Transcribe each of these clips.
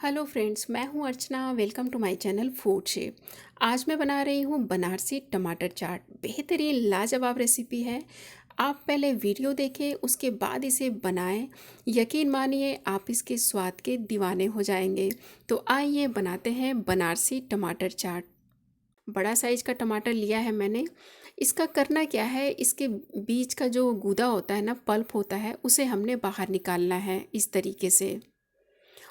Hello friends, मैं हूं Archana. Welcome to my channel food shape. आज मैं बना रही हूं बनारसी टमाटर चाट। बेहतरीन लाजवाब रेसिपी है। आप पहले वीडियो देखें, उसके बाद इसे बनाएं। यकीन मानिए, आप इसके स्वाद के दीवाने हो जाएंगे। तो आइए बनाते हैं बनारसी टमाटर चाट। बड़ा साइज का टमाटर लिया है मैंने। इसका करना क्या है, इसके बीच का जो गूदा होता है ना, पल्प होता है, उसे हमने बाहर निकालना है इस तरीके से।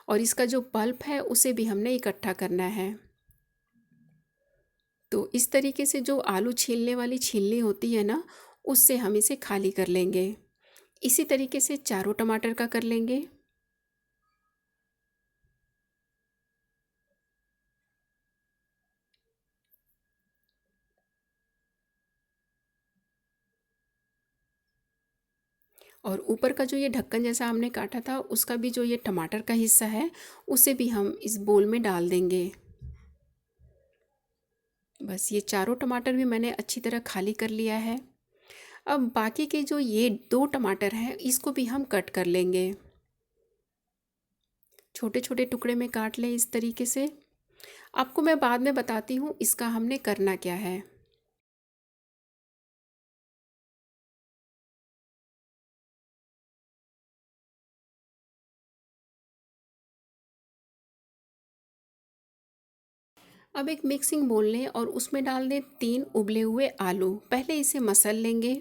और इसका जो पल्प है उसे भी हमने इकट्ठा करना है। तो इस तरीके से जो आलू छीलने वाली छीलनी होती है ना, उससे हम इसे खाली कर लेंगे। इसी तरीके से चारों टमाटर का कर लेंगे। और ऊपर का जो ये ढक्कन जैसा हमने काटा था, उसका भी जो ये टमाटर का हिस्सा है, उसे भी हम इस बोल में डाल देंगे। बस ये चारों टमाटर भी मैंने अच्छी तरह खाली कर लिया है। अब बाकी के जो ये दो टमाटर हैं, इसको भी हम कट कर लेंगे। छोटे छोटे टुकड़े में काट लें इस तरीके से। आपको मैं बाद में बताती हूँ इसका हमने करना क्या है। अब एक मिक्सिंग बोल लें और उसमें डाल दें 3 उबले हुए आलू। पहले इसे मसल लेंगे।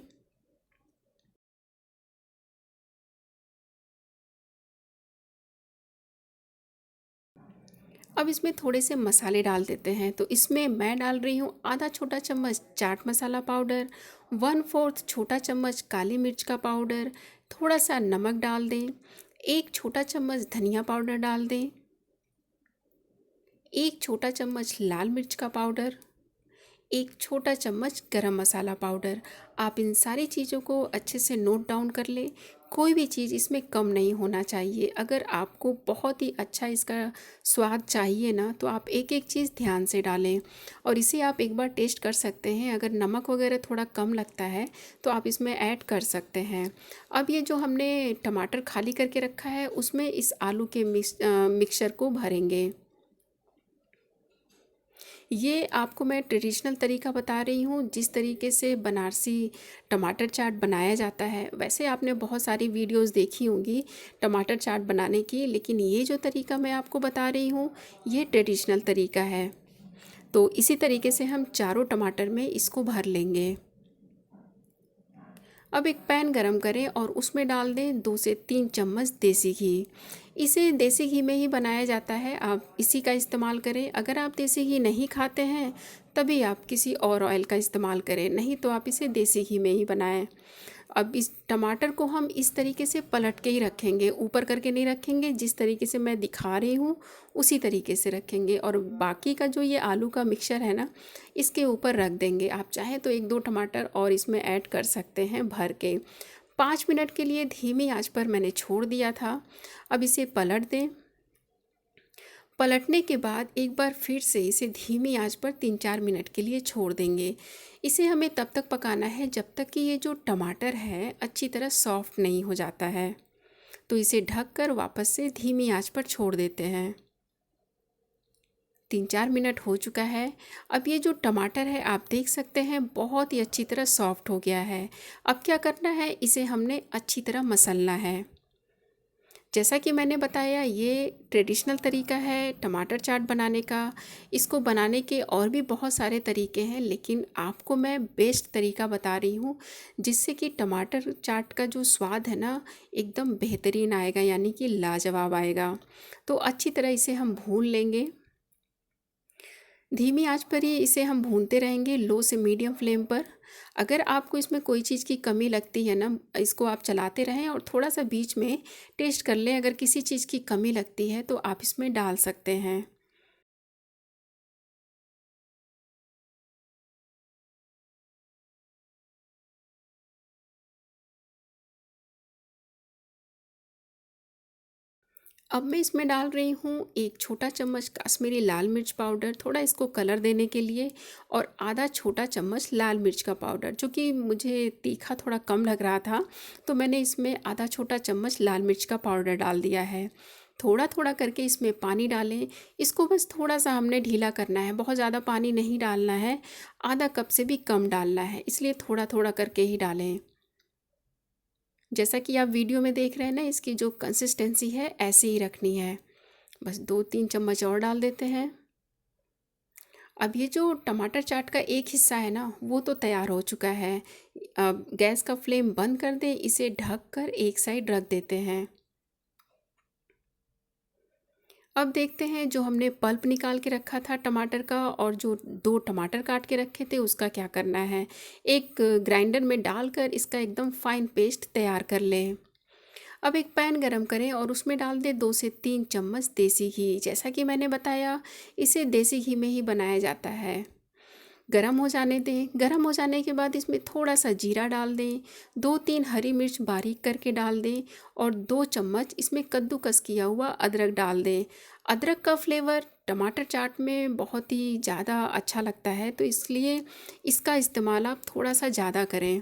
अब इसमें थोड़े से मसाले डाल देते हैं। तो इसमें मैं डाल रही हूँ आधा छोटा चम्मच चाट मसाला पाउडर, 1/4 छोटा चम्मच काली मिर्च का पाउडर, थोड़ा सा नमक डाल दें, 1 छोटा चम्मच धनिया पाउडर डाल दें, 1 छोटा चम्मच लाल मिर्च का पाउडर, 1 छोटा चम्मच गरम मसाला पाउडर। आप इन सारी चीज़ों को अच्छे से नोट डाउन कर लें। कोई भी चीज़ इसमें कम नहीं होना चाहिए। अगर आपको बहुत ही अच्छा इसका स्वाद चाहिए ना, तो आप एक एक चीज़ ध्यान से डालें। और इसे आप एक बार टेस्ट कर सकते हैं। अगर नमक वगैरह थोड़ा कम लगता है तो आप इसमें ऐड कर सकते हैं। अब ये जो हमने टमाटर खाली करके रखा है, उसमें इस आलू के मिक्सचर को भरेंगे। ये आपको मैं ट्रेडिशनल तरीका बता रही हूँ, जिस तरीके से बनारसी टमाटर चाट बनाया जाता है। वैसे आपने बहुत सारी वीडियोस देखी होंगी टमाटर चाट बनाने की, लेकिन ये जो तरीका मैं आपको बता रही हूँ, ये ट्रेडिशनल तरीका है। तो इसी तरीके से हम चारों टमाटर में इसको भर लेंगे। अब एक पैन गरम करें और उसमें डाल दें 2 से 3 चम्मच देसी घी। इसे देसी घी में ही बनाया जाता है, आप इसी का इस्तेमाल करें। अगर आप देसी घी नहीं खाते हैं, तभी आप किसी और ऑयल का इस्तेमाल करें, नहीं तो आप इसे देसी घी में ही बनाएं। अब इस टमाटर को हम इस तरीके से पलट के ही रखेंगे, ऊपर करके नहीं रखेंगे। जिस तरीके से मैं दिखा रही हूँ उसी तरीके से रखेंगे। और बाकी का जो ये आलू का मिक्सचर है ना, इसके ऊपर रख देंगे। आप चाहें तो 1-2 टमाटर और इसमें ऐड कर सकते हैं भर के। 5 मिनट के लिए धीमी आंच पर मैंने छोड़ दिया था। अब इसे पलट दें। पलटने के बाद एक बार फिर से इसे धीमी आंच पर 3-4 मिनट के लिए छोड़ देंगे। इसे हमें तब तक पकाना है जब तक कि ये जो टमाटर है अच्छी तरह सॉफ्ट नहीं हो जाता है। तो इसे ढककर वापस से धीमी आंच पर छोड़ देते हैं। 3-4 मिनट हो चुका है। अब ये जो टमाटर है, आप देख सकते हैं बहुत ही अच्छी तरह सॉफ्ट हो गया है। अब क्या करना है, इसे हमने अच्छी तरह मसलना है। जैसा कि मैंने बताया, ये ट्रेडिशनल तरीका है टमाटर चाट बनाने का। इसको बनाने के और भी बहुत सारे तरीके हैं, लेकिन आपको मैं बेस्ट तरीका बता रही हूँ, जिससे कि टमाटर चाट का जो स्वाद है ना, एकदम बेहतरीन आएगा, यानी कि लाजवाब आएगा। तो अच्छी तरह इसे हम भून लेंगे। धीमी आंच पर ही इसे हम भूनते रहेंगे, लो से मीडियम फ्लेम पर। अगर आपको इसमें कोई चीज़ की कमी लगती है ना, इसको आप चलाते रहें और थोड़ा सा बीच में टेस्ट कर लें। अगर किसी चीज़ की कमी लगती है तो आप इसमें डाल सकते हैं। अब मैं इसमें डाल रही हूँ 1 छोटा चम्मच कश्मीरी लाल मिर्च पाउडर, थोड़ा इसको कलर देने के लिए। और आधा छोटा चम्मच लाल मिर्च का पाउडर, जो कि मुझे तीखा थोड़ा कम लग रहा था, तो मैंने इसमें आधा छोटा चम्मच लाल मिर्च का पाउडर डाल दिया है। थोड़ा थोड़ा करके इसमें पानी डालें। इसको बस थोड़ा सा हमने ढीला करना है, बहुत ज़्यादा पानी नहीं डालना है, आधा कप से भी कम डालना है, इसलिए थोड़ा थोड़ा करके ही डालें। जैसा कि आप वीडियो में देख रहे हैं ना, इसकी जो कंसिस्टेंसी है ऐसे ही रखनी है। बस 2-3 चम्मच और डाल देते हैं। अब ये जो टमाटर चाट का एक हिस्सा है ना, वो तो तैयार हो चुका है। अब गैस का फ्लेम बंद कर दें, इसे ढक कर एक साइड रख देते हैं। अब देखते हैं जो हमने पल्प निकाल के रखा था टमाटर का और जो 2 टमाटर काट के रखे थे उसका क्या करना है। एक ग्राइंडर में डालकर इसका एकदम फाइन पेस्ट तैयार कर लें। अब एक पैन गरम करें और उसमें डाल दें 2 से 3 चम्मच देसी घी। जैसा कि मैंने बताया, इसे देसी घी में ही बनाया जाता है। गरम हो जाने दें। गरम हो जाने के बाद इसमें थोड़ा सा जीरा डाल दें, 2-3 हरी मिर्च बारीक करके डाल दें और 2 चम्मच इसमें कद्दूकस किया हुआ अदरक डाल दें। अदरक का फ्लेवर टमाटर चाट में बहुत ही ज़्यादा अच्छा लगता है, तो इसलिए इसका इस्तेमाल आप थोड़ा सा ज़्यादा करें।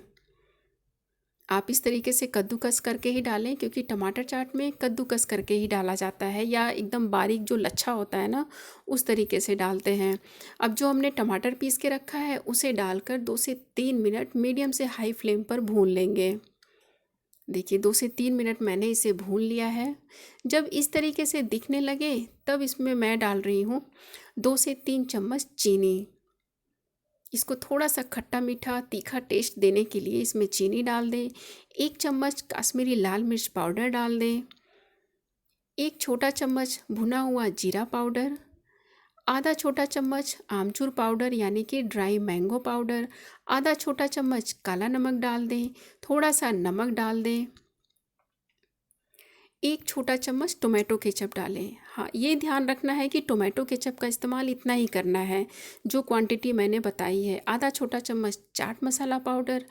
आप इस तरीके से कद्दूकस करके ही डालें, क्योंकि टमाटर चाट में कद्दूकस करके ही डाला जाता है, या एकदम बारीक जो लच्छा होता है ना, उस तरीके से डालते हैं। अब जो हमने टमाटर पीस के रखा है उसे डालकर 2 से 3 मिनट मीडियम से हाई फ्लेम पर भून लेंगे। देखिए 2 से 3 मिनट मैंने इसे भून लिया है। जब इस तरीके से दिखने लगे तब इसमें मैं डाल रही हूँ 2 से 3 चम्मच चीनी। इसको थोड़ा सा खट्टा मीठा तीखा टेस्ट देने के लिए इसमें चीनी डाल दें। 1 चम्मच काश्मीरी लाल मिर्च पाउडर डाल दें। 1 छोटा चम्मच भुना हुआ जीरा पाउडर, आधा छोटा चम्मच आमचूर पाउडर यानी कि ड्राई मैंगो पाउडर, आधा छोटा चम्मच काला नमक डाल दें। थोड़ा सा नमक डाल दें। 1 छोटा चम्मच टोमेटो केचप डालें। हाँ, ये ध्यान रखना है कि टोमेटो केचप का इस्तेमाल इतना ही करना है जो क्वांटिटी मैंने बताई है। आधा छोटा चम्मच चाट मसाला पाउडर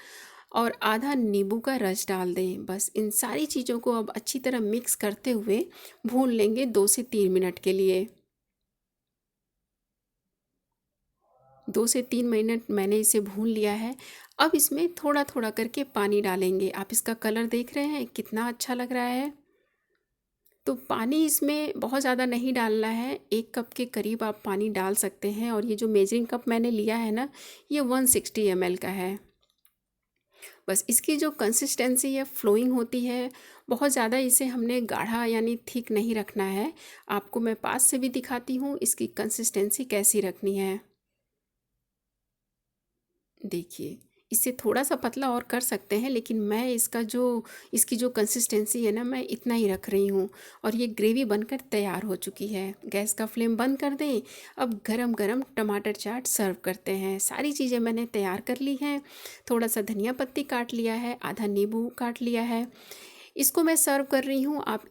और आधा नींबू का रस डाल दें। बस इन सारी चीज़ों को अब अच्छी तरह मिक्स करते हुए भून लेंगे 2 से 3 मिनट के लिए। 2 से 3 मिनट मैंने इसे भून लिया है। अब इसमें थोड़ा थोड़ा करके पानी डालेंगे। आप इसका कलर देख रहे हैं कितना अच्छा लग रहा है। तो पानी इसमें बहुत ज़्यादा नहीं डालना है, 1 कप के करीब आप पानी डाल सकते हैं। और ये जो मेजरिंग कप मैंने लिया है ना, ये 160 ml का है। बस इसकी जो कंसिस्टेंसी है फ्लोइंग होती है, बहुत ज़्यादा इसे हमने गाढ़ा यानी थिक नहीं रखना है। आपको मैं पास से भी दिखाती हूँ इसकी कंसिस्टेंसी कैसी रखनी है। देखिए, इससे थोड़ा सा पतला और कर सकते हैं, लेकिन मैं इसकी जो कंसिस्टेंसी है ना, मैं इतना ही रख रही हूँ। और ये ग्रेवी बनकर तैयार हो चुकी है। गैस का फ्लेम बंद कर दें। अब गरम गरम टमाटर चाट सर्व करते हैं। सारी चीज़ें मैंने तैयार कर ली हैं। थोड़ा सा धनिया पत्ती काट लिया है, आधा नींबू काट लिया है। इसको मैं सर्व कर रही हूँ। आप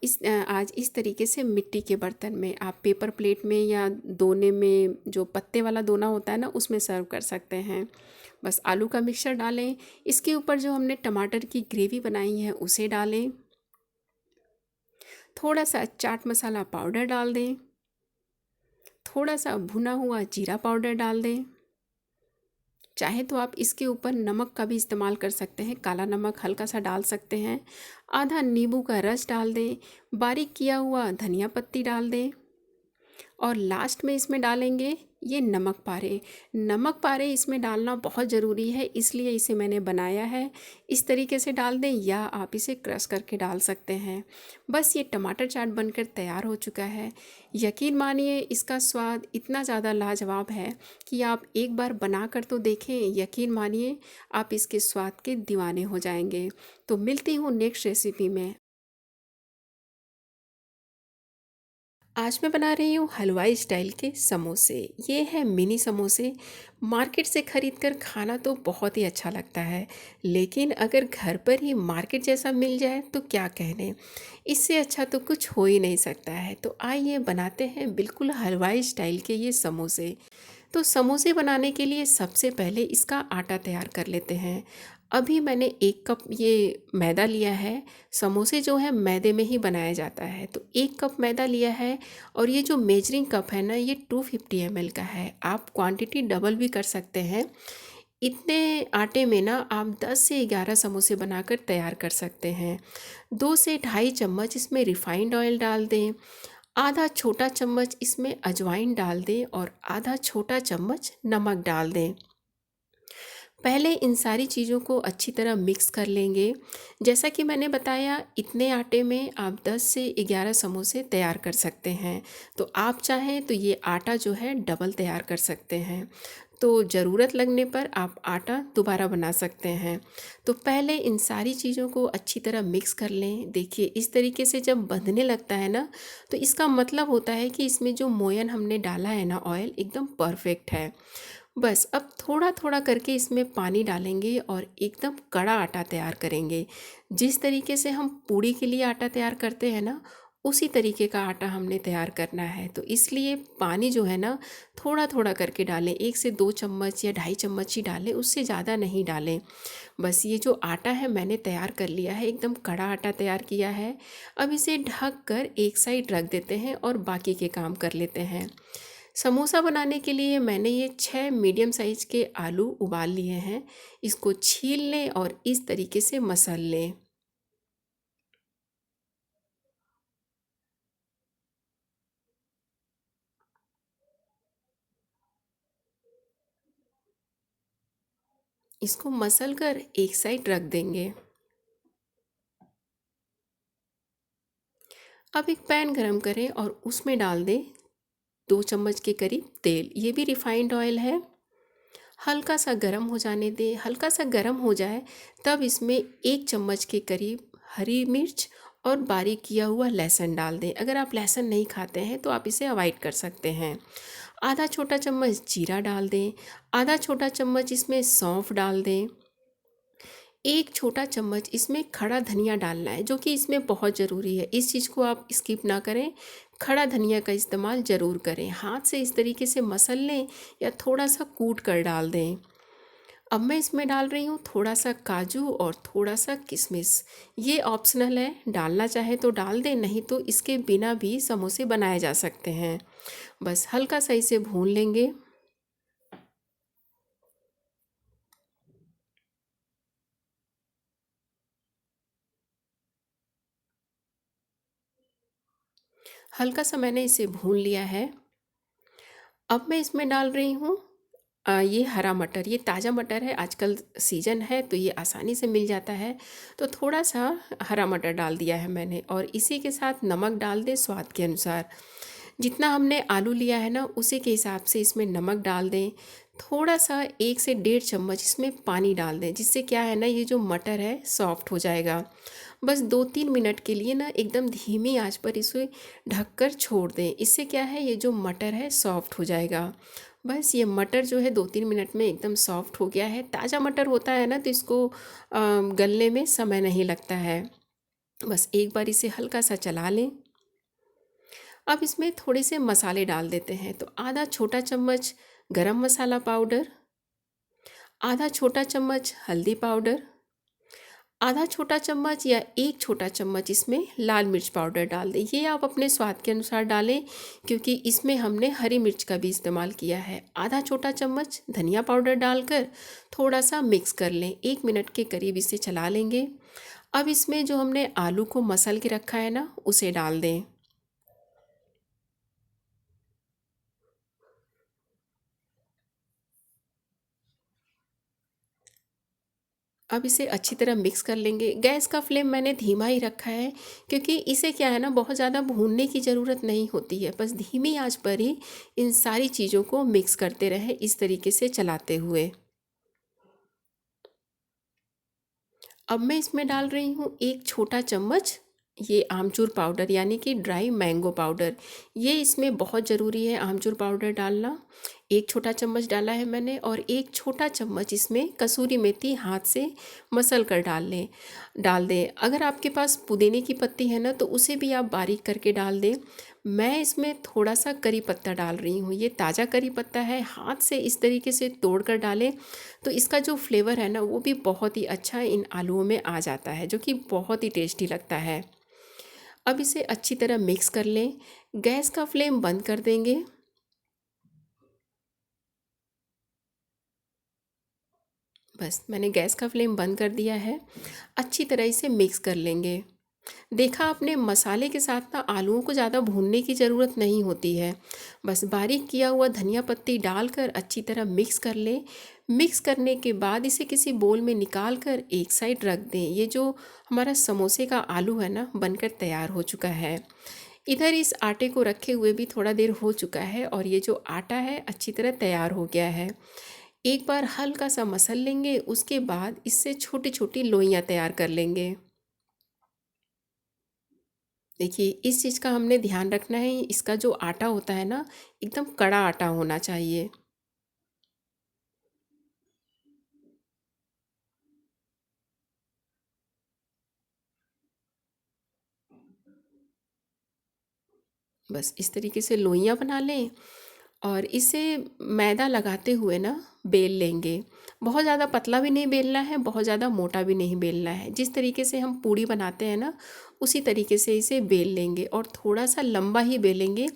आज इस तरीके से मिट्टी के बर्तन में, आप पेपर प्लेट में या दोने में, जो पत्ते वाला दोना होता है ना, उसमें सर्व कर सकते हैं। बस आलू का मिक्सचर डालें, इसके ऊपर जो हमने टमाटर की ग्रेवी बनाई है उसे डालें, थोड़ा सा चाट मसाला पाउडर डाल दें, थोड़ा सा भुना हुआ जीरा पाउडर डाल दें। चाहे तो आप इसके ऊपर नमक का भी इस्तेमाल कर सकते हैं, काला नमक हल्का सा डाल सकते हैं। आधा नींबू का रस डाल दें, बारीक किया हुआ धनिया पत्ती डाल दें और लास्ट में इसमें डालेंगे ये नमक पारे। नमक पारे इसमें डालना बहुत ज़रूरी है, इसलिए इसे मैंने बनाया है। इस तरीके से डाल दें या आप इसे क्रश करके डाल सकते हैं। बस ये टमाटर चाट बनकर तैयार हो चुका है। यकीन मानिए इसका स्वाद इतना ज़्यादा लाजवाब है कि आप एक बार बना कर तो देखें। यकीन मानिए आप इसके स्वाद के दीवाने हो जाएंगे। तो मिलती हूँ नेक्स्ट रेसिपी में। आज मैं बना रही हूँ हलवाई स्टाइल के समोसे। ये है मिनी समोसे। मार्केट से ख़रीद कर खाना तो बहुत ही अच्छा लगता है, लेकिन अगर घर पर ही मार्केट जैसा मिल जाए तो क्या कहने। इससे अच्छा तो कुछ हो ही नहीं सकता है। तो आइए बनाते हैं बिल्कुल हलवाई स्टाइल के ये समोसे। तो समोसे बनाने के लिए सबसे पहले इसका आटा तैयार कर लेते हैं। अभी मैंने 1 कप ये मैदा लिया है। समोसे जो है मैदे में ही बनाया जाता है, तो 1 कप मैदा लिया है। और ये जो मेजरिंग कप है ना, ये 250 ml का है। आप क्वांटिटी डबल भी कर सकते हैं। इतने आटे में ना आप 10 से 11 समोसे बनाकर तैयार कर सकते हैं। 2 से ढाई चम्मच इसमें रिफाइंड ऑयल डाल दें। आधा छोटा चम्मच इसमें अजवाइन डाल दें और आधा छोटा चम्मच नमक डाल दें। पहले इन सारी चीज़ों को अच्छी तरह मिक्स कर लेंगे। जैसा कि मैंने बताया, इतने आटे में आप 10 से 11 समोसे तैयार कर सकते हैं। तो आप चाहें तो ये आटा जो है डबल तैयार कर सकते हैं। तो ज़रूरत लगने पर आप आटा दोबारा बना सकते हैं। तो पहले इन सारी चीज़ों को अच्छी तरह मिक्स कर लें। देखिए, इस तरीके से जब बंधने लगता है ना, तो इसका मतलब होता है कि इसमें जो मोयन हमने डाला है ना, ऑयल एकदम परफेक्ट है। बस अब थोड़ा थोड़ा करके इसमें पानी डालेंगे और एकदम कड़ा आटा तैयार करेंगे। जिस तरीके से हम पूड़ी के लिए आटा तैयार करते हैं ना, उसी तरीके का आटा हमने तैयार करना है। तो इसलिए पानी जो है ना, थोड़ा थोड़ा करके डालें। 1 से 2 चम्मच या ढाई चम्मच ही डालें, उससे ज़्यादा नहीं डालें। बस ये जो आटा है मैंने तैयार कर लिया है, एकदम कड़ा आटा तैयार किया है। अब इसे ढक कर एक साइड रख देते हैं और बाकी के काम कर लेते हैं। समोसा बनाने के लिए मैंने ये 6 मीडियम साइज़ के आलू उबाल लिए हैं। इसको छील लें और इस तरीके से मसल लें। इसको मसल कर एक साइड रख देंगे। अब एक पैन गरम करें और उसमें डाल दें 2 चम्मच के करीब तेल। ये भी रिफाइंड ऑयल है। हल्का सा गरम हो जाने दें। हल्का सा गरम हो जाए तब इसमें 1 चम्मच के करीब हरी मिर्च और बारीक किया हुआ लहसुन डाल दें। अगर आप लहसुन नहीं खाते हैं तो आप इसे अवॉइड कर सकते हैं। आधा छोटा चम्मच जीरा डाल दें। आधा छोटा चम्मच इसमें सौंफ डाल दें। 1 छोटा चम्मच इसमें खड़ा धनिया डालना है, जो कि इसमें बहुत ज़रूरी है। इस चीज़ को आप स्किप ना करें। खड़ा धनिया का इस्तेमाल ज़रूर करें। हाथ से इस तरीके से मसल लें या थोड़ा सा कूट कर डाल दें। अब मैं इसमें डाल रही हूँ थोड़ा सा काजू और थोड़ा सा किशमिश। ये ऑप्शनल है, डालना चाहे तो डाल दें, नहीं तो इसके बिना भी समोसे बनाए जा सकते हैं। बस हल्का सा इसे भून लेंगे। हल्का सा मैंने इसे भून लिया है। अब मैं इसमें डाल रही हूँ ये हरा मटर। ये ताज़ा मटर है, आजकल सीजन है तो ये आसानी से मिल जाता है। तो थोड़ा सा हरा मटर डाल दिया है मैंने और इसी के साथ नमक डाल दें स्वाद के अनुसार। जितना हमने आलू लिया है ना, उसी के हिसाब से इसमें नमक डाल दें। थोड़ा सा 1 से 1.5 चम्मच इसमें पानी डाल दें, जिससे क्या है ना, ये जो मटर है सॉफ्ट हो जाएगा। बस 2-3 मिनट के लिए ना एकदम धीमी आंच पर इसे ढककर छोड़ दें। इससे क्या है, ये जो मटर है सॉफ्ट हो जाएगा। बस ये मटर जो है 2-3 मिनट में एकदम सॉफ्ट हो गया है। ताज़ा मटर होता है ना, तो इसको गलने में समय नहीं लगता है। बस एक बार इसे हल्का सा चला लें। अब इसमें थोड़े से मसाले डाल देते हैं। तो आधा छोटा चम्मच गरम मसाला पाउडर, आधा छोटा चम्मच हल्दी पाउडर, आधा छोटा चम्मच या 1 छोटा चम्मच इसमें लाल मिर्च पाउडर डाल दें। ये आप अपने स्वाद के अनुसार डालें, क्योंकि इसमें हमने हरी मिर्च का भी इस्तेमाल किया है। आधा छोटा चम्मच धनिया पाउडर डालकर थोड़ा सा मिक्स कर लें। 1 मिनट के करीब इसे चला लेंगे। अब इसमें जो हमने आलू को मसल के रखा है ना, उसे डाल दें। अब इसे अच्छी तरह मिक्स कर लेंगे। गैस का फ्लेम मैंने धीमा ही रखा है, क्योंकि इसे क्या है ना, बहुत ज़्यादा भूनने की ज़रूरत नहीं होती है। बस धीमी आंच पर ही इन सारी चीज़ों को मिक्स करते रहें, इस तरीके से चलाते हुए। अब मैं इसमें डाल रही हूँ 1 छोटा चम्मच ये आमचूर पाउडर, यानी कि ड्राई मैंगो पाउडर। ये इसमें बहुत ज़रूरी है आमचूर पाउडर डालना। 1 छोटा चम्मच डाला है मैंने और 1 छोटा चम्मच इसमें कसूरी मेथी हाथ से मसल कर डाल दें। अगर आपके पास पुदीने की पत्ती है ना, तो उसे भी आप बारीक करके डाल दें। मैं इसमें थोड़ा सा करी पत्ता डाल रही हूँ। ये ताज़ा करी पत्ता है, हाथ से इस तरीके से तोड़ कर डालें तो इसका जो फ्लेवर है ना, वो भी बहुत ही अच्छा इन आलूओं में आ जाता है, जो कि बहुत ही टेस्टी लगता है। अब इसे अच्छी तरह मिक्स कर लें। गैस का फ्लेम बंद कर देंगे। बस मैंने गैस का फ्लेम बंद कर दिया है। अच्छी तरह इसे मिक्स कर लेंगे। देखा आपने, मसाले के साथ ना आलूओं को ज़्यादा भूनने की ज़रूरत नहीं होती है। बस बारीक किया हुआ धनिया पत्ती डालकर अच्छी तरह मिक्स कर लें। मिक्स करने के बाद इसे किसी बोल में निकाल कर एक साइड रख दें। ये जो हमारा समोसे का आलू है ना, बनकर तैयार हो चुका है। इधर इस आटे को रखे हुए भी थोड़ा देर हो चुका है और ये जो आटा है अच्छी तरह तैयार हो गया है। एक बार हल्का सा मसल लेंगे, उसके बाद इससे छोटी छोटी लोइयाँ तैयार कर लेंगे। देखिए, इस चीज़ का हमने ध्यान रखना है, इसका जो आटा होता है ना, एकदम कड़ा आटा होना चाहिए। बस इस तरीके से लोइयाँ बना लें और इसे मैदा लगाते हुए ना बेल लेंगे। बहुत ज़्यादा पतला भी नहीं बेलना है, बहुत ज़्यादा मोटा भी नहीं बेलना है। जिस तरीके से हम पूड़ी बनाते हैं ना, उसी तरीके से इसे बेल लेंगे और थोड़ा सा लंबा ही बेलेंगे,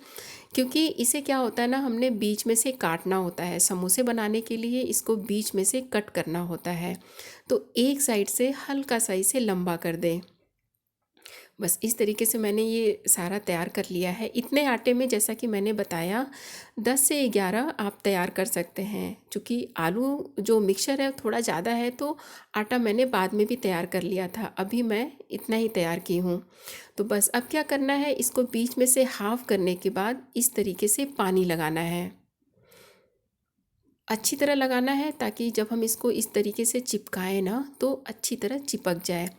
क्योंकि इसे क्या होता है ना, हमने बीच में से काटना होता है। समोसे बनाने के लिए इसको बीच में से कट करना होता है। तो एक साइड से हल्का सा इसे लंबा कर दें। बस इस तरीके से मैंने ये सारा तैयार कर लिया है। इतने आटे में, जैसा कि मैंने बताया, 10 से 11 आप तैयार कर सकते हैं। चूँकि आलू जो मिक्सचर है थोड़ा ज़्यादा है, तो आटा मैंने बाद में भी तैयार कर लिया था। अभी मैं इतना ही तैयार की हूँ। तो बस अब क्या करना है, इसको बीच में से हाफ़ करने के बाद इस तरीके से पानी लगाना है। अच्छी तरह लगाना है, ताकि जब हम इसको इस तरीके से चिपकाएं ना, तो अच्छी तरह चिपक जाए।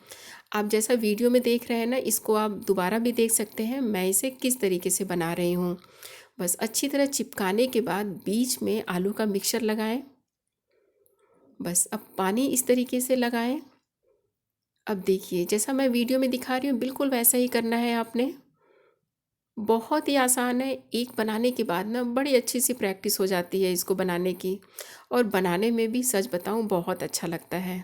आप जैसा वीडियो में देख रहे हैं ना, इसको आप दोबारा भी देख सकते हैं मैं इसे किस तरीके से बना रही हूँ। बस अच्छी तरह चिपकाने के बाद बीच में आलू का मिक्सचर लगाएं। बस अब पानी इस तरीके से लगाएं। अब देखिए, जैसा मैं वीडियो में दिखा रही हूँ, बिल्कुल वैसा ही करना है आपने। बहुत ही आसान है। एक बनाने के बाद ना बड़ी अच्छी सी प्रैक्टिस हो जाती है इसको बनाने की, और बनाने में भी सच बताऊँ बहुत अच्छा लगता है।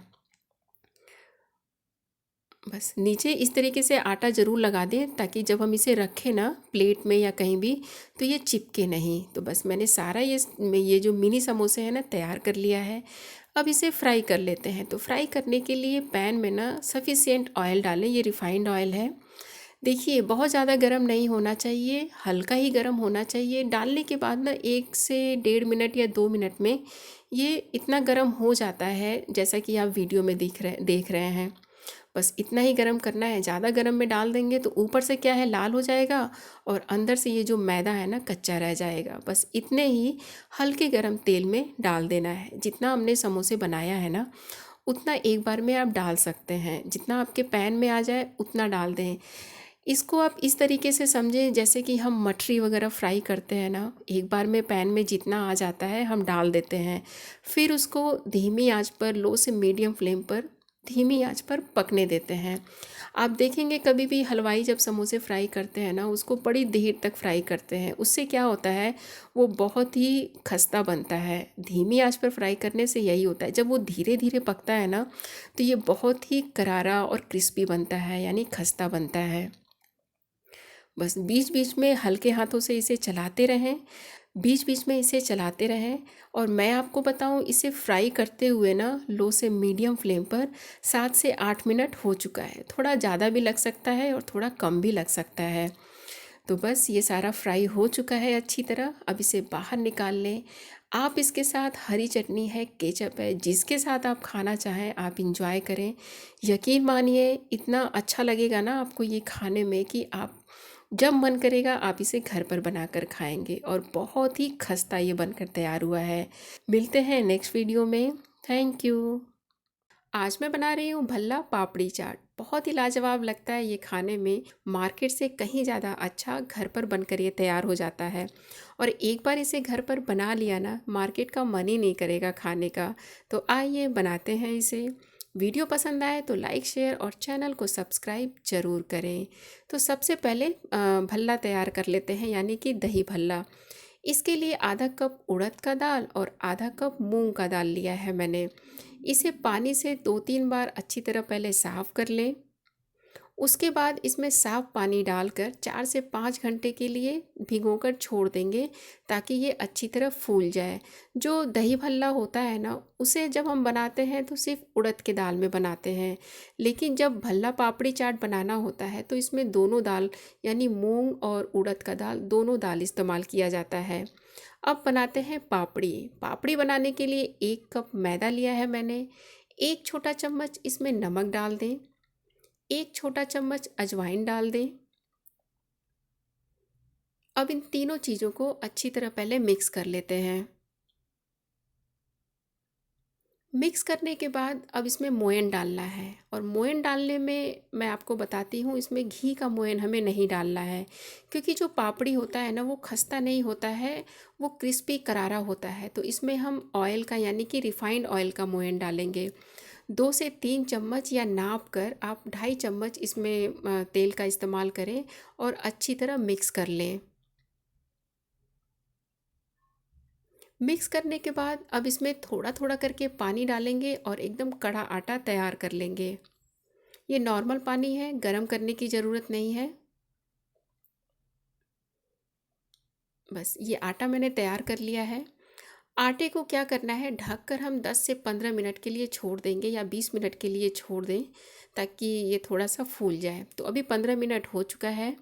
बस नीचे इस तरीके से आटा ज़रूर लगा दें, ताकि जब हम इसे रखें ना प्लेट में या कहीं भी, तो ये चिपके नहीं। तो बस मैंने सारा ये जो मिनी समोसे हैं ना तैयार कर लिया है। अब इसे फ्राई कर लेते हैं। तो फ्राई करने के लिए पैन में ना सफिशिएंट ऑयल डालें। ये रिफाइंड ऑयल है। देखिए, बहुत ज़्यादा गर्म नहीं होना चाहिए, हल्का ही गर्म होना चाहिए। डालने के बाद ना 1 से 1.5 मिनट या 2 मिनट में ये इतना गर्म हो जाता है, जैसा कि आप वीडियो में देख रहे हैं। बस इतना ही गर्म करना है। ज़्यादा गर्म में डाल देंगे तो ऊपर से क्या है, लाल हो जाएगा, और अंदर से ये जो मैदा है ना कच्चा रह जाएगा। बस इतने ही हल्के गर्म तेल में डाल देना है। जितना हमने समोसे बनाया है ना, उतना एक बार में आप डाल सकते हैं। जितना आपके पैन में आ जाए उतना डाल दें। इसको आप इस तरीके से समझें, जैसे कि हम मठरी वगैरह फ्राई करते हैं ना, एक बार में पैन में जितना आ जाता है हम डाल देते हैं। फिर उसको धीमी आंच पर, लो से मीडियम फ्लेम पर, धीमी आंच पर पकने देते हैं। आप देखेंगे कभी भी हलवाई जब समोसे फ्राई करते हैं ना, उसको बड़ी देर तक फ्राई करते हैं। उससे क्या होता है, वो बहुत ही खस्ता बनता है। धीमी आंच पर फ्राई करने से यही होता है, जब वो धीरे धीरे पकता है ना, तो ये बहुत ही करारा और क्रिस्पी बनता है, यानी खस्ता बनता है। बस बीच बीच में हल्के हाथों से इसे चलाते रहें। बीच बीच में इसे चलाते रहें। और मैं आपको बताऊं, इसे फ्राई करते हुए ना लो से मीडियम फ्लेम पर 7 से 8 मिनट हो चुका है। थोड़ा ज़्यादा भी लग सकता है और थोड़ा कम भी लग सकता है। तो बस ये सारा फ्राई हो चुका है अच्छी तरह। अब इसे बाहर निकाल लें। आप इसके साथ हरी चटनी है, केचप है, जिसके साथ आप खाना चाहें आप इंजॉय करें। यकीन मानिए, इतना अच्छा लगेगा ना आपको ये खाने में, कि आप जब मन करेगा आप इसे घर पर बनाकर खाएंगे। और बहुत ही खस्ता ये बनकर तैयार हुआ है। मिलते हैं नेक्स्ट वीडियो में। Thank you. आज मैं बना रही हूँ भल्ला पापड़ी चाट। बहुत ही लाजवाब लगता है ये खाने में। मार्केट से कहीं ज़्यादा अच्छा घर पर बनकर ये तैयार हो जाता है। और एक बार इसे घर पर बना लिया ना, मार्केट का मन ही नहीं करेगा खाने का। तो आइए बनाते हैं इसे। वीडियो पसंद आए तो लाइक, शेयर और चैनल को सब्सक्राइब ज़रूर करें। तो सबसे पहले भल्ला तैयार कर लेते हैं, यानी कि दही भल्ला। इसके लिए आधा कप उड़द का दाल और आधा कप मूंग का दाल लिया है मैंने। इसे पानी से 2-3 बार अच्छी तरह पहले साफ़ कर लें। उसके बाद इसमें साफ़ पानी डालकर 4 से 5 घंटे के लिए भिगोकर छोड़ देंगे, ताकि ये अच्छी तरह फूल जाए। जो दही भल्ला होता है ना, उसे जब हम बनाते हैं तो सिर्फ उड़द के दाल में बनाते हैं, लेकिन जब भल्ला पापड़ी चाट बनाना होता है तो इसमें दोनों दाल यानी मूंग और उड़द का दाल दोनों दाल इस्तेमाल किया जाता है। अब बनाते हैं पापड़ी। पापड़ी बनाने के लिए 1 कप मैदा लिया है मैंने। 1 छोटा चम्मच इसमें नमक डाल दें। 1 छोटा चम्मच अजवाइन डाल दें। अब इन तीनों चीज़ों को अच्छी तरह पहले मिक्स कर लेते हैं। मिक्स करने के बाद अब इसमें मोयन डालना है, और मोयन डालने में मैं आपको बताती हूँ, इसमें घी का मोयन हमें नहीं डालना है, क्योंकि जो पापड़ी होता है ना वो खस्ता नहीं होता है, वो क्रिस्पी करारा होता है। तो इसमें हम ऑयल का यानी कि रिफाइंड ऑयल का मोयन डालेंगे। 2 से 3 चम्मच या नाप कर आप 2.5 चम्मच इसमें तेल का इस्तेमाल करें और अच्छी तरह मिक्स कर लें। मिक्स करने के बाद अब इसमें थोड़ा थोड़ा करके पानी डालेंगे और एकदम कड़ा आटा तैयार कर लेंगे। ये नॉर्मल पानी है, गरम करने की ज़रूरत नहीं है। बस ये आटा मैंने तैयार कर लिया है। आटे को क्या करना है, ढककर हम 10 से 15 मिनट के लिए छोड़ देंगे या 20 मिनट के लिए छोड़ दें, ताकि ये थोड़ा सा फूल जाए। तो अभी 15 मिनट हो चुका है।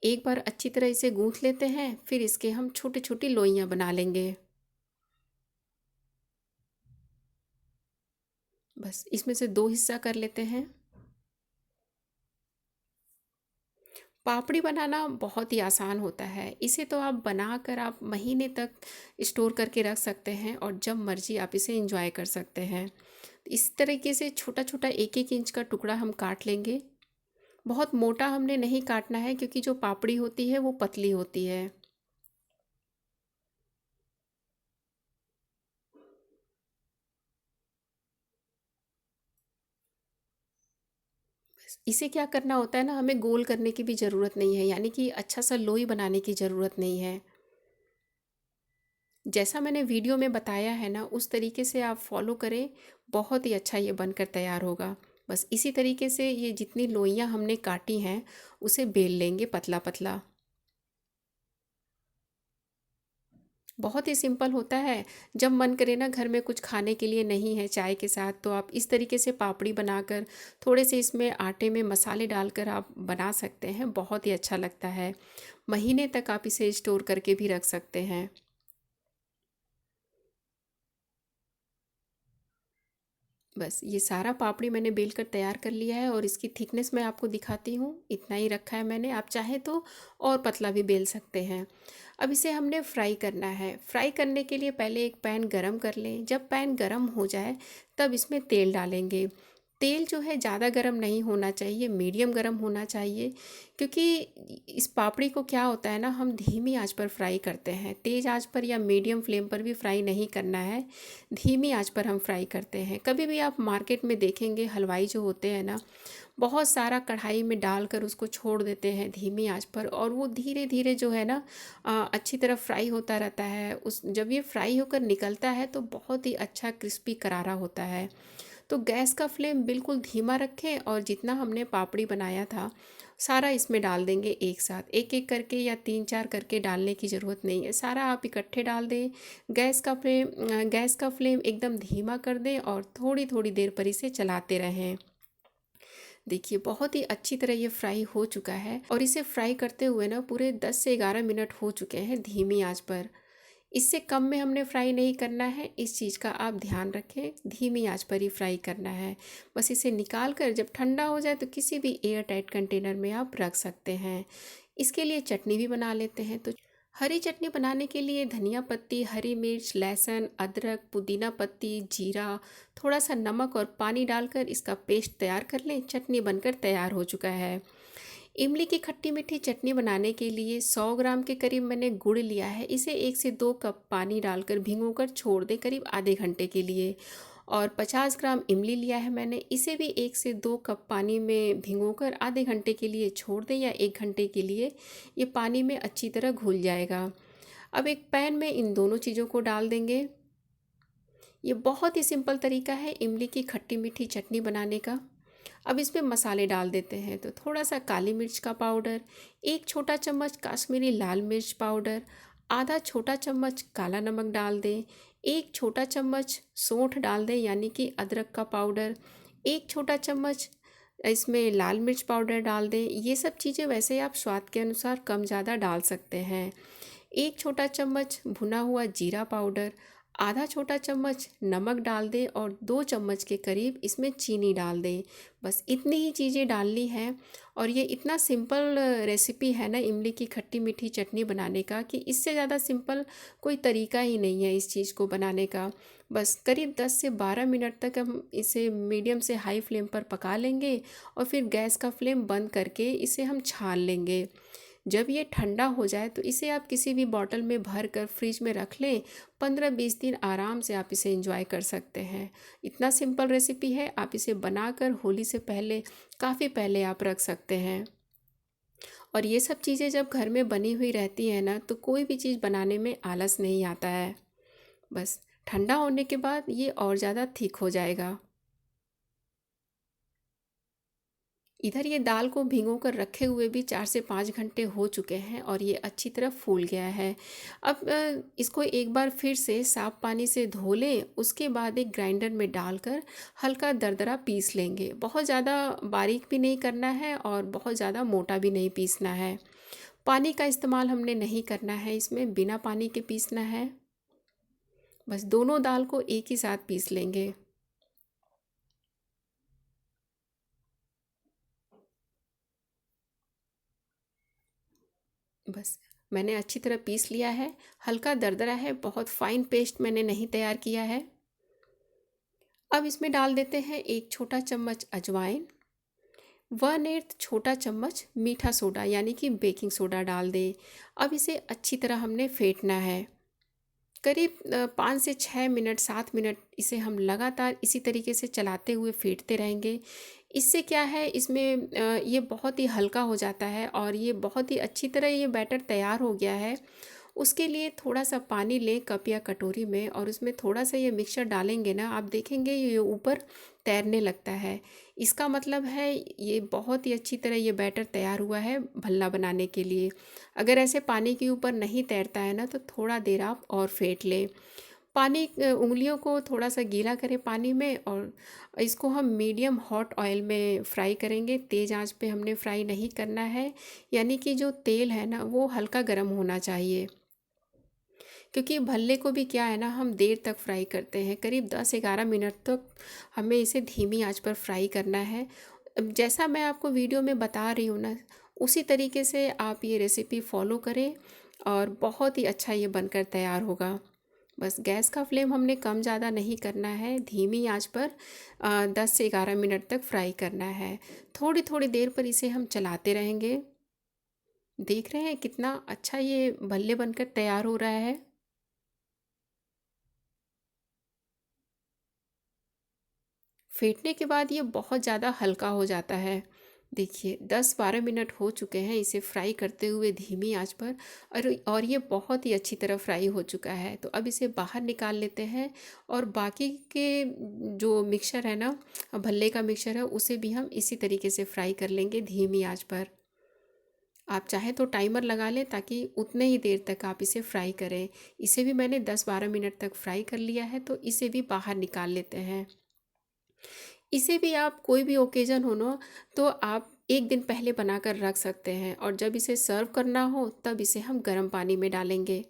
एक बार अच्छी तरह इसे गूंथ लेते हैं, फिर इसके हम छोटी छोटी लोइयां बना लेंगे। बस इसमें से 2 हिस्सा कर लेते हैं। पापड़ी बनाना बहुत ही आसान होता है। इसे तो आप बनाकर आप महीने तक स्टोर करके रख सकते हैं और जब मर्ज़ी आप इसे एंजॉय कर सकते हैं। इस तरीके से छोटा-छोटा 1-1 इंच का टुकड़ा हम काट लेंगे। बहुत मोटा हमने नहीं काटना है, क्योंकि जो पापड़ी होती है वो पतली होती है। इसे क्या करना होता है ना, हमें गोल करने की भी ज़रूरत नहीं है, यानी कि अच्छा सा लोई बनाने की ज़रूरत नहीं है। जैसा मैंने वीडियो में बताया है ना, उस तरीके से आप फॉलो करें, बहुत ही अच्छा ये बनकर तैयार होगा। बस इसी तरीके से ये जितनी लोइयाँ हमने काटी हैं उसे बेल लेंगे पतला पतला। बहुत ही सिंपल होता है। जब मन करे ना घर में कुछ खाने के लिए नहीं है चाय के साथ, तो आप इस तरीके से पापड़ी बनाकर थोड़े से इसमें आटे में मसाले डालकर आप बना सकते हैं, बहुत ही अच्छा लगता है। महीने तक आप इसे स्टोर करके भी रख सकते हैं। बस ये सारा पापड़ी मैंने बेल कर तैयार कर लिया है, और इसकी थिकनेस मैं आपको दिखाती हूँ। इतना ही रखा है मैंने, आप चाहे तो और पतला भी बेल सकते हैं। अब इसे हमने फ्राई करना है। फ्राई करने के लिए पहले एक पैन गरम कर लें। जब पैन गरम हो जाए तब इसमें तेल डालेंगे। तेल जो है ज़्यादा गरम नहीं होना चाहिए, मीडियम गरम होना चाहिए, क्योंकि इस पापड़ी को क्या होता है ना, हम धीमी आंच पर फ्राई करते हैं। तेज़ आंच पर या मीडियम फ्लेम पर भी फ्राई नहीं करना है, धीमी आंच पर हम फ्राई करते हैं। कभी भी आप मार्केट में देखेंगे हलवाई जो होते हैं ना, बहुत सारा कढ़ाई में डालकर उसको छोड़ देते हैं धीमी आंच पर, और वो धीरे धीरे जो है ना अच्छी तरह फ्राई होता रहता है। उस जब ये फ्राई होकर निकलता है तो बहुत ही अच्छा क्रिस्पी करारा होता है। तो गैस का फ्लेम बिल्कुल धीमा रखें, और जितना हमने पापड़ी बनाया था सारा इसमें डाल देंगे एक साथ। एक एक करके या 3-4 करके डालने की ज़रूरत नहीं है, सारा आप इकट्ठे डाल दें। गैस का फ्लेम एकदम धीमा कर दें और थोड़ी थोड़ी देर पर इसे चलाते रहें। देखिए बहुत ही अच्छी तरह ये फ्राई हो चुका है, और इसे फ्राई करते हुए ना पूरे 10 से 11 मिनट हो चुके हैं धीमी आंच पर। इससे कम में हमने फ्राई नहीं करना है, इस चीज़ का आप ध्यान रखें, धीमी आंच पर ही फ्राई करना है। बस इसे निकाल कर जब ठंडा हो जाए तो किसी भी एयर टाइट कंटेनर में आप रख सकते हैं। इसके लिए चटनी भी बना लेते हैं। तो हरी चटनी बनाने के लिए धनिया पत्ती, हरी मिर्च, लहसुन, अदरक, पुदीना पत्ती, जीरा, थोड़ा सा नमक और पानी डालकर इसका पेस्ट तैयार कर लें। चटनी बनकर तैयार हो चुका है। इमली की खट्टी मीठी चटनी बनाने के लिए 100 ग्राम के करीब मैंने गुड़ लिया है। इसे 1 से 2 कप पानी डालकर भिगोकर छोड़ दें करीब आधे घंटे के लिए। और 50 ग्राम इमली लिया है मैंने, इसे भी 1 से 2 कप पानी में भिगोकर आधे घंटे के लिए छोड़ दें या 1 घंटे के लिए। ये पानी में अच्छी तरह घुल जाएगा। अब एक पैन में इन दोनों चीज़ों को डाल देंगे। ये बहुत ही सिंपल तरीका है इमली की खट्टी मीठी चटनी बनाने का। अब इसमें मसाले डाल देते हैं। तो थोड़ा सा काली मिर्च का पाउडर, एक छोटा चम्मच काश्मीरी लाल मिर्च पाउडर, आधा छोटा चम्मच काला नमक डाल दें, एक छोटा चम्मच सौंठ डाल दें यानी कि अदरक का पाउडर, एक छोटा चम्मच इसमें लाल मिर्च पाउडर डाल दें। ये सब चीज़ें वैसे आप स्वाद के अनुसार कम ज़्यादा डाल सकते हैं। एक छोटा चम्मच भुना हुआ जीरा पाउडर, आधा छोटा चम्मच नमक डाल दें और 2 चम्मच के करीब इसमें चीनी डाल दें। बस इतनी ही चीज़ें डालनी है। और ये इतना सिंपल रेसिपी है ना इमली की खट्टी मीठी चटनी बनाने का, कि इससे ज़्यादा सिंपल कोई तरीका ही नहीं है इस चीज़ को बनाने का। बस करीब 10 से 12 मिनट तक हम इसे मीडियम से हाई फ्लेम पर पका लेंगे और फिर गैस का फ्लेम बंद करके इसे हम छान लेंगे। जब ये ठंडा हो जाए तो इसे आप किसी भी बॉटल में भर कर फ्रिज में रख लें। 15-20 दिन आराम से आप इसे एंजॉय कर सकते हैं। इतना सिंपल रेसिपी है, आप इसे बनाकर होली से पहले, काफ़ी पहले आप रख सकते हैं। और ये सब चीज़ें जब घर में बनी हुई रहती है ना, तो कोई भी चीज़ बनाने में आलस नहीं आता है। बस ठंडा होने के बाद ये और ज़्यादा थिक हो जाएगा। इधर ये दाल को भिगो कर रखे हुए भी 4 से 5 घंटे हो चुके हैं और ये अच्छी तरह फूल गया है। अब इसको एक बार फिर से साफ़ पानी से धो लें, उसके बाद एक ग्राइंडर में डालकर हल्का दरदरा पीस लेंगे। बहुत ज़्यादा बारीक भी नहीं करना है और बहुत ज़्यादा मोटा भी नहीं पीसना है। पानी का इस्तेमाल हमने नहीं करना है, इसमें बिना पानी के पीसना है। बस दोनों दाल को एक ही साथ पीस लेंगे। बस मैंने अच्छी तरह पीस लिया है। हल्का दरदरा है, बहुत फाइन पेस्ट मैंने नहीं तैयार किया है। अब इसमें डाल देते हैं एक छोटा चम्मच अजवाइन, 1/8 छोटा चम्मच मीठा सोडा यानी कि बेकिंग सोडा डाल दें। अब इसे अच्छी तरह हमने फेंटना है। करीब 5 से 6 मिनट, 7 मिनट इसे हम लगातार इसी तरीके से चलाते हुए फेंटते रहेंगे। इससे क्या है, इसमें ये बहुत ही हल्का हो जाता है और ये बहुत ही अच्छी तरह ये बैटर तैयार हो गया है। उसके लिए थोड़ा सा पानी लें कप या कटोरी में और उसमें थोड़ा सा ये मिक्सचर डालेंगे ना, आप देखेंगे ये ऊपर तैरने लगता है। इसका मतलब है ये बहुत ही अच्छी तरह ये बैटर तैयार हुआ है भल्ला बनाने के लिए। अगर ऐसे पानी के ऊपर नहीं तैरता है ना, तो थोड़ा देर आप और फेंट लें। पानी उंगलियों को थोड़ा सा गीला करें पानी में और इसको हम मीडियम हॉट ऑयल में फ्राई करेंगे। तेज़ आंच पे हमने फ्राई नहीं करना है, यानी कि जो तेल है ना वो हल्का गर्म होना चाहिए। क्योंकि भल्ले को भी क्या है ना, हम देर तक फ्राई करते हैं, करीब 10-11 मिनट तक हमें इसे धीमी आंच पर फ्राई करना है। अब जैसा मैं आपको वीडियो में बता रही हूँ ना, उसी तरीके से आप ये रेसिपी फॉलो करें और बहुत ही अच्छा ये बनकर तैयार होगा। बस गैस का फ्लेम हमने कम ज़्यादा नहीं करना है, धीमी आंच पर 10 से 11 मिनट तक फ्राई करना है। थोड़ी थोड़ी देर पर इसे हम चलाते रहेंगे। देख रहे हैं कितना अच्छा ये भल्ले बनकर तैयार हो रहा है। फेंटने के बाद ये बहुत ज़्यादा हल्का हो जाता है। देखिए 10-12 मिनट हो चुके हैं इसे फ्राई करते हुए धीमी आंच पर। और ये बहुत ही अच्छी तरह फ्राई हो चुका है। तो अब इसे बाहर निकाल लेते हैं और बाकी के जो मिक्सचर है ना, भल्ले का मिक्सचर है, उसे भी हम इसी तरीके से फ्राई कर लेंगे धीमी आंच पर। आप चाहें तो टाइमर लगा लें ताकि उतने ही देर तक आप इसे फ्राई करें। इसे भी मैंने 10-12 मिनट तक फ्राई कर लिया है, तो इसे भी बाहर निकाल लेते हैं। इसे भी आप कोई भी ओकेज़न हो ना, तो आप एक दिन पहले बनाकर रख सकते हैं और जब इसे सर्व करना हो तब इसे हम गर्म पानी में डालेंगे।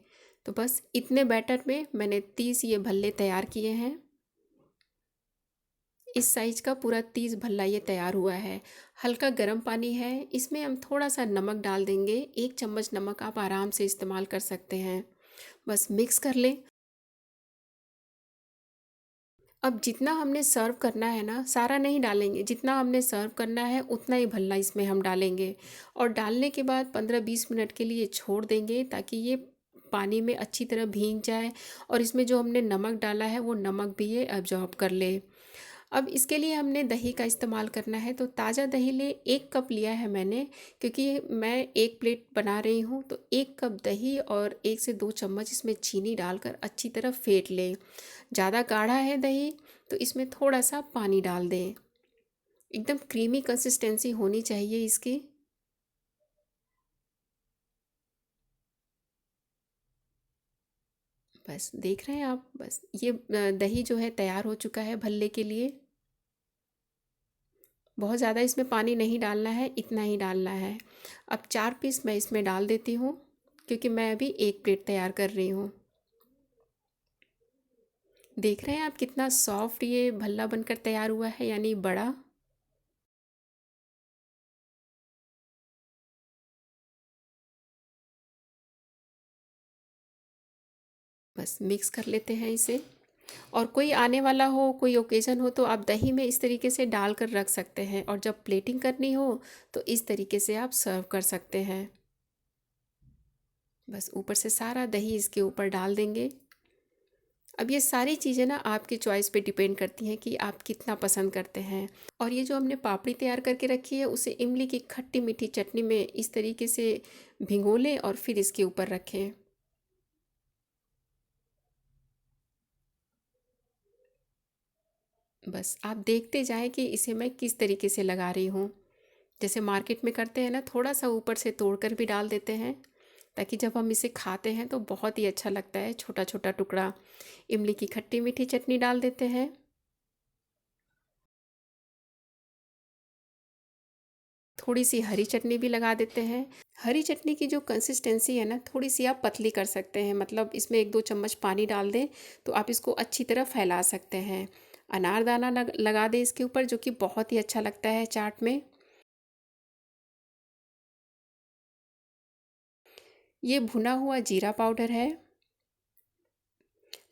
तो बस इतने बैटर में मैंने 30 ये भल्ले तैयार किए हैं। इस साइज का पूरा 30 भल्ला ये तैयार हुआ है। हल्का गर्म पानी है, इसमें हम थोड़ा सा नमक डाल देंगे। 1 चम्मच नमक आप आराम से इस्तेमाल कर सकते हैं। बस मिक्स कर लें। अब जितना हमने सर्व करना है ना, सारा नहीं डालेंगे, जितना हमने सर्व करना है उतना ही भल्ला इसमें हम डालेंगे। और डालने के बाद 15-20 मिनट के लिए छोड़ देंगे ताकि ये पानी में अच्छी तरह भीग जाए और इसमें जो हमने नमक डाला है वो नमक भी ये एब्जॉर्ब कर ले। अब इसके लिए हमने दही का इस्तेमाल करना है। तो ताज़ा दही ले, 1 कप लिया है मैंने, क्योंकि मैं 1 प्लेट बना रही हूँ। तो 1 कप दही और 1 से 2 चम्मच इसमें चीनी डालकर अच्छी तरह फेंट लें। ज़्यादा गाढ़ा है दही तो इसमें थोड़ा सा पानी डाल दें। एकदम क्रीमी कंसिस्टेंसी होनी चाहिए इसकी। बस देख रहे हैं आप, बस ये दही जो है तैयार हो चुका है भल्ले के लिए। बहुत ज़्यादा इसमें पानी नहीं डालना है, इतना ही डालना है। अब 4 पीस मैं इसमें डाल देती हूँ, क्योंकि मैं अभी 1 प्लेट तैयार कर रही हूँ। देख रहे हैं आप कितना सॉफ्ट ये भल्ला बनकर तैयार हुआ है, यानी बड़ा। बस मिक्स कर लेते हैं इसे। और कोई आने वाला हो, कोई ओकेज़न हो, तो आप दही में इस तरीके से डाल कर रख सकते हैं, और जब प्लेटिंग करनी हो तो इस तरीके से आप सर्व कर सकते हैं। बस ऊपर से सारा दही इसके ऊपर डाल देंगे। अब ये सारी चीज़ें ना आपकी चॉइस पे डिपेंड करती हैं कि आप कितना पसंद करते हैं। और ये जो हमने पापड़ी तैयार करके रखी है, उसे इमली की खट्टी मीठी चटनी में इस तरीके से भिगो लें और फिर इसके ऊपर रखें। बस आप देखते जाएं कि इसे मैं किस तरीके से लगा रही हूँ। जैसे मार्केट में करते हैं ना, थोड़ा सा ऊपर से तोड़कर भी डाल देते हैं, ताकि जब हम इसे खाते हैं तो बहुत ही अच्छा लगता है। छोटा छोटा टुकड़ा इमली की खट्टी मीठी चटनी डाल देते हैं। थोड़ी सी हरी चटनी भी लगा देते हैं। हरी चटनी की जो कंसिस्टेंसी है ना, थोड़ी सी आप पतली कर सकते हैं, मतलब इसमें 1-2 चम्मच पानी डाल दें तो आप इसको अच्छी तरह फैला सकते हैं। अनारदाना लगा दें इसके ऊपर, जो कि बहुत ही अच्छा लगता है चाट में। ये भुना हुआ जीरा पाउडर है,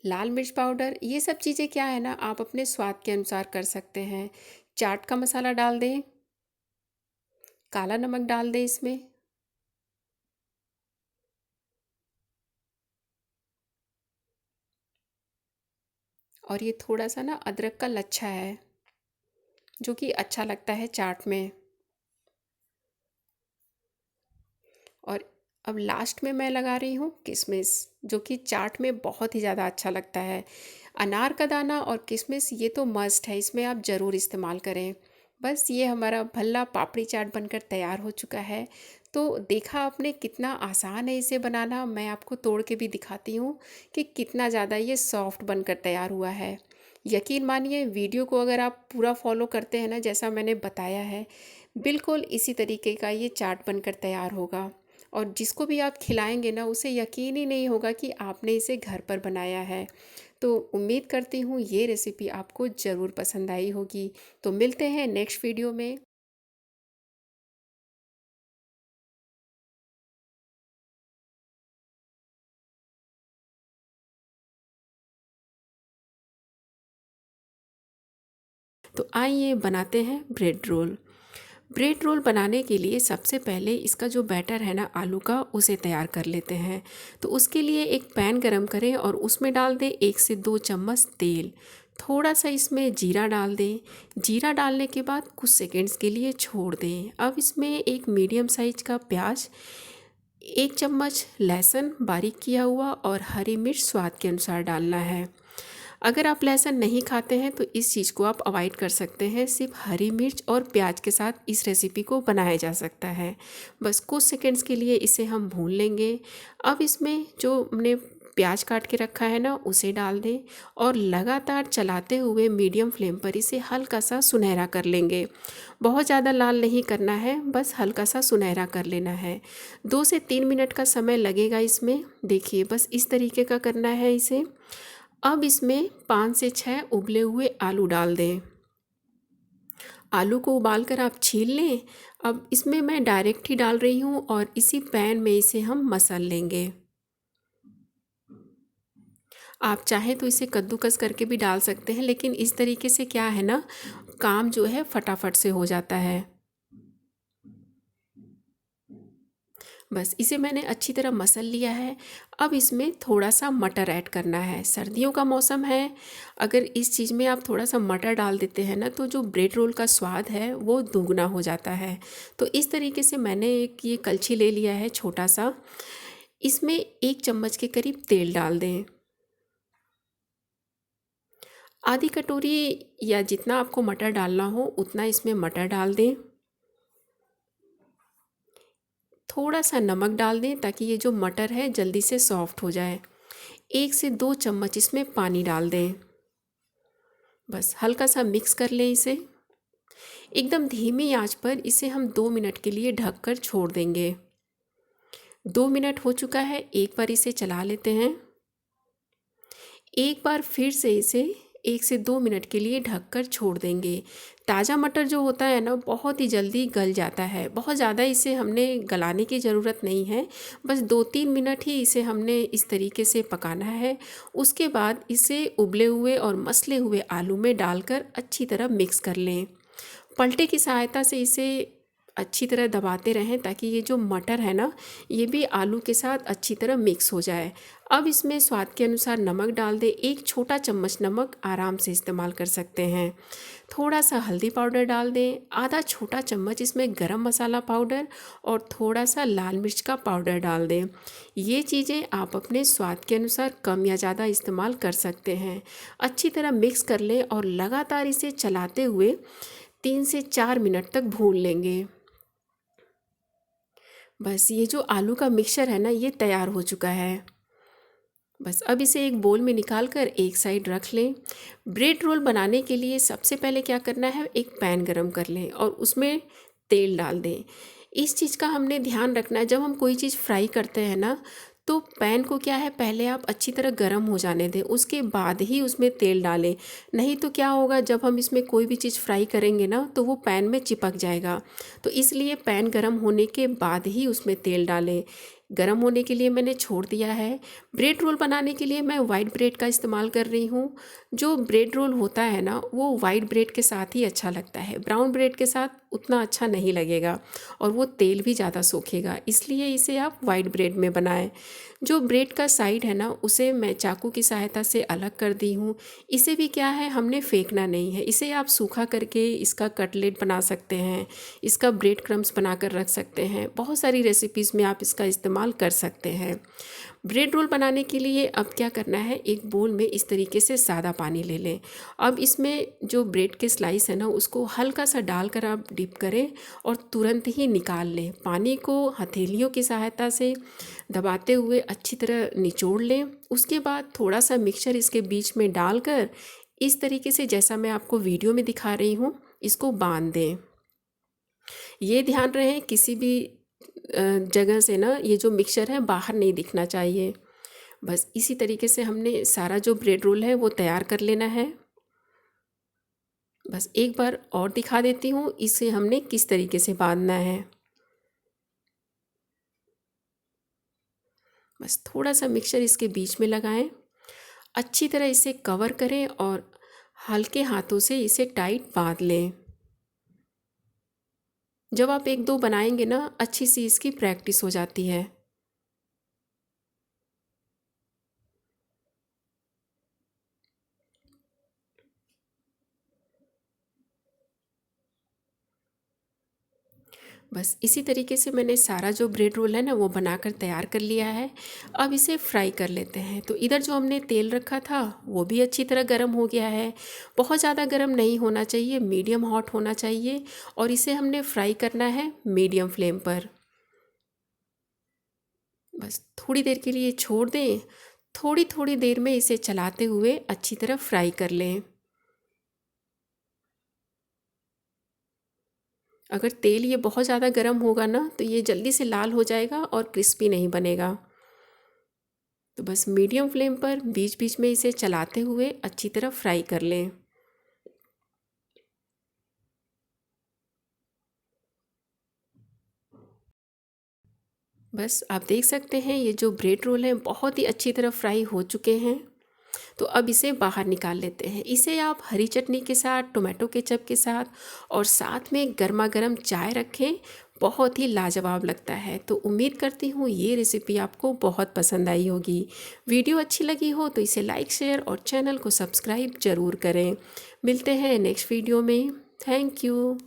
लाल मिर्च पाउडर, ये सब चीज़ें क्या है ना, आप अपने स्वाद के अनुसार कर सकते हैं। चाट का मसाला डाल दें, काला नमक डाल दें इसमें, और ये थोड़ा सा ना अदरक का लच्छा है, जो कि अच्छा लगता है चाट में। और अब लास्ट में मैं लगा रही हूँ किशमिश, जो कि चाट में बहुत ही ज़्यादा अच्छा लगता है। अनार का दाना और किशमिश ये तो मस्ट है, इसमें आप ज़रूर इस्तेमाल करें। बस ये हमारा भल्ला पापड़ी चाट बनकर तैयार हो चुका है। तो देखा आपने कितना आसान है इसे बनाना। मैं आपको तोड़ के भी दिखाती हूँ कि कितना ज़्यादा ये सॉफ्ट बनकर तैयार हुआ है। यकीन मानिए, वीडियो को अगर आप पूरा फॉलो करते हैं ना, जैसा मैंने बताया है, बिल्कुल इसी तरीके का ये चाट बनकर तैयार होगा। और जिसको भी आप खिलाएंगे ना, उसे यकीन ही नहीं होगा कि आपने इसे घर पर बनाया है। तो उम्मीद करती हूँ ये रेसिपी आपको ज़रूर पसंद आई होगी। तो मिलते हैं नेक्स्ट वीडियो में। तो आइए बनाते हैं ब्रेड रोल। ब्रेड रोल बनाने के लिए सबसे पहले इसका जो बैटर है ना आलू का, उसे तैयार कर लेते हैं। तो उसके लिए एक पैन गरम करें और उसमें डाल दें 1 से 2 चम्मच तेल। थोड़ा सा इसमें जीरा डाल दें। जीरा डालने के बाद कुछ सेकंड्स के लिए छोड़ दें। अब इसमें एक मीडियम साइज का प्याज, 1 चम्मच लहसुन बारीक किया हुआ, और हरी मिर्च स्वाद के अनुसार डालना है। अगर आप लहसुन नहीं खाते हैं तो इस चीज़ को आप अवॉइड कर सकते हैं। सिर्फ हरी मिर्च और प्याज के साथ इस रेसिपी को बनाया जा सकता है। बस कुछ सेकंड्स के लिए इसे हम भून लेंगे। अब इसमें जो हमने प्याज काट के रखा है ना, उसे डाल दें, और लगातार चलाते हुए मीडियम फ्लेम पर इसे हल्का सा सुनहरा कर लेंगे। बहुत ज़्यादा लाल नहीं करना है, बस हल्का सा सुनहरा कर लेना है। 2 से 3 मिनट का समय लगेगा इसमें। देखिए, बस इस तरीके का करना है इसे। अब इसमें 5 से 6 उबले हुए आलू डाल दें। आलू को उबालकर आप छील लें। अब इसमें मैं डायरेक्ट ही डाल रही हूँ, और इसी पैन में इसे हम मसल लेंगे। आप चाहें तो इसे कद्दूकस करके भी डाल सकते हैं, लेकिन इस तरीके से क्या है ना, काम जो है फटाफट से हो जाता है। बस इसे मैंने अच्छी तरह मसल लिया है। अब इसमें थोड़ा सा मटर ऐड करना है। सर्दियों का मौसम है, अगर इस चीज़ में आप थोड़ा सा मटर डाल देते हैं ना, तो जो ब्रेड रोल का स्वाद है वो दुगना हो जाता है। तो इस तरीके से मैंने एक ये कलछी ले लिया है छोटा सा। इसमें 1 चम्मच के करीब तेल डाल दें। आधी कटोरी या जितना आपको मटर डालना हो उतना इसमें मटर डाल दें। थोड़ा सा नमक डाल दें ताकि ये जो मटर है जल्दी से सॉफ्ट हो जाए। 1 से 2 चम्मच इसमें पानी डाल दें। बस हल्का सा मिक्स कर लें इसे। एकदम धीमी आंच पर इसे हम 2 मिनट के लिए ढककर छोड़ देंगे। 2 मिनट हो चुका है, एक बार इसे चला लेते हैं। एक बार फिर से इसे 1 से 2 मिनट के लिए ढककर छोड़ देंगे। ताज़ा मटर जो होता है ना बहुत ही जल्दी गल जाता है, बहुत ज़्यादा इसे हमने गलाने की ज़रूरत नहीं है। बस 2-3 मिनट ही इसे हमने इस तरीके से पकाना है। उसके बाद इसे उबले हुए और मसले हुए आलू में डालकर अच्छी तरह मिक्स कर लें। पलटे की सहायता से इसे अच्छी तरह दबाते रहें ताकि ये जो मटर है ना ये भी आलू के साथ अच्छी तरह मिक्स हो जाए। अब इसमें स्वाद के अनुसार नमक डाल दें। 1 छोटा चम्मच नमक आराम से इस्तेमाल कर सकते हैं। थोड़ा सा हल्दी पाउडर डाल दें। आधा छोटा चम्मच इसमें गरम मसाला पाउडर और थोड़ा सा लाल मिर्च का पाउडर डाल दें। ये चीज़ें आप अपने स्वाद के अनुसार कम या ज़्यादा इस्तेमाल कर सकते हैं। अच्छी तरह मिक्स कर लें और लगातार इसे चलाते हुए 3 से 4 मिनट तक भून लेंगे। बस ये जो आलू का मिक्सचर है ना ये तैयार हो चुका है। बस अब इसे एक बोल में निकाल कर एक साइड रख लें। ब्रेड रोल बनाने के लिए सबसे पहले क्या करना है, एक पैन गरम कर लें और उसमें तेल डाल दें। इस चीज़ का हमने ध्यान रखना है, जब हम कोई चीज़ फ्राई करते हैं ना तो पैन को क्या है पहले आप अच्छी तरह गर्म हो जाने दें, उसके बाद ही उसमें तेल डालें। नहीं तो क्या होगा, जब हम इसमें कोई भी चीज़ फ्राई करेंगे ना तो वो पैन में चिपक जाएगा। तो इसलिए पैन गर्म होने के बाद ही उसमें तेल डालें। गरम होने के लिए मैंने छोड़ दिया है। ब्रेड रोल बनाने के लिए मैं वाइट ब्रेड का इस्तेमाल कर रही हूँ। जो ब्रेड रोल होता है ना वो वाइट ब्रेड के साथ ही अच्छा लगता है, ब्राउन ब्रेड के साथ उतना अच्छा नहीं लगेगा और वो तेल भी ज़्यादा सोखेगा, इसलिए इसे आप वाइट ब्रेड में बनाएं। जो ब्रेड का साइड है ना उसे मैं चाकू की सहायता से अलग कर दी हूँ। इसे भी क्या है हमने फेंकना नहीं है, इसे आप सूखा करके इसका कटलेट बना सकते हैं, इसका ब्रेड क्रम्स बनाकर रख सकते हैं। बहुत सारी रेसिपीज़ में आप इसका इस्तेमाल कर सकते हैं। ब्रेड रोल बनाने के लिए अब क्या करना है, एक बोल में इस तरीके से सादा पानी ले लें। अब इसमें जो ब्रेड के स्लाइस है ना उसको हल्का सा डालकर आप डिप करें और तुरंत ही निकाल लें। पानी को हथेलियों की सहायता से दबाते हुए अच्छी तरह निचोड़ लें। उसके बाद थोड़ा सा मिक्सचर इसके बीच में डालकर इस तरीके से जैसा मैं आपको वीडियो में दिखा रही हूँ इसको बांध दें। ये ध्यान रहे किसी भी जगह से ना ये जो मिक्सचर है बाहर नहीं दिखना चाहिए। बस इसी तरीके से हमने सारा जो ब्रेड रोल है वो तैयार कर लेना है। बस एक बार और दिखा देती हूँ इसे हमने किस तरीके से बांधना है। बस थोड़ा सा मिक्सचर इसके बीच में लगाएं, अच्छी तरह इसे कवर करें और हल्के हाथों से इसे टाइट बांध लें। जब आप 1-2 बनाएंगे ना अच्छी सी इसकी प्रैक्टिस हो जाती है। बस इसी तरीके से मैंने सारा जो ब्रेड रोल है ना वो बनाकर तैयार कर लिया है। अब इसे फ्राई कर लेते हैं। तो इधर जो हमने तेल रखा था वो भी अच्छी तरह गर्म हो गया है। बहुत ज़्यादा गर्म नहीं होना चाहिए, मीडियम हॉट होना चाहिए और इसे हमने फ्राई करना है मीडियम फ्लेम पर। बस थोड़ी देर के लिए छोड़ दें। थोड़ी थोड़ी देर में इसे चलाते हुए अच्छी तरह फ्राई कर लें। अगर तेल ये बहुत ज़्यादा गर्म होगा ना तो ये जल्दी से लाल हो जाएगा और क्रिस्पी नहीं बनेगा। तो बस मीडियम फ्लेम पर बीच बीच में इसे चलाते हुए अच्छी तरह फ्राई कर लें। बस आप देख सकते हैं ये जो ब्रेड रोल हैं बहुत ही अच्छी तरह फ्राई हो चुके हैं। तो अब इसे बाहर निकाल लेते हैं। इसे आप हरी चटनी के साथ, टोमेटो केचप के साथ और साथ में गर्मा गर्म चाय रखें, बहुत ही लाजवाब लगता है। तो उम्मीद करती हूँ ये रेसिपी आपको बहुत पसंद आई होगी। वीडियो अच्छी लगी हो तो इसे लाइक, शेयर और चैनल को सब्सक्राइब ज़रूर करें। मिलते हैं नेक्स्ट वीडियो में। Thank you.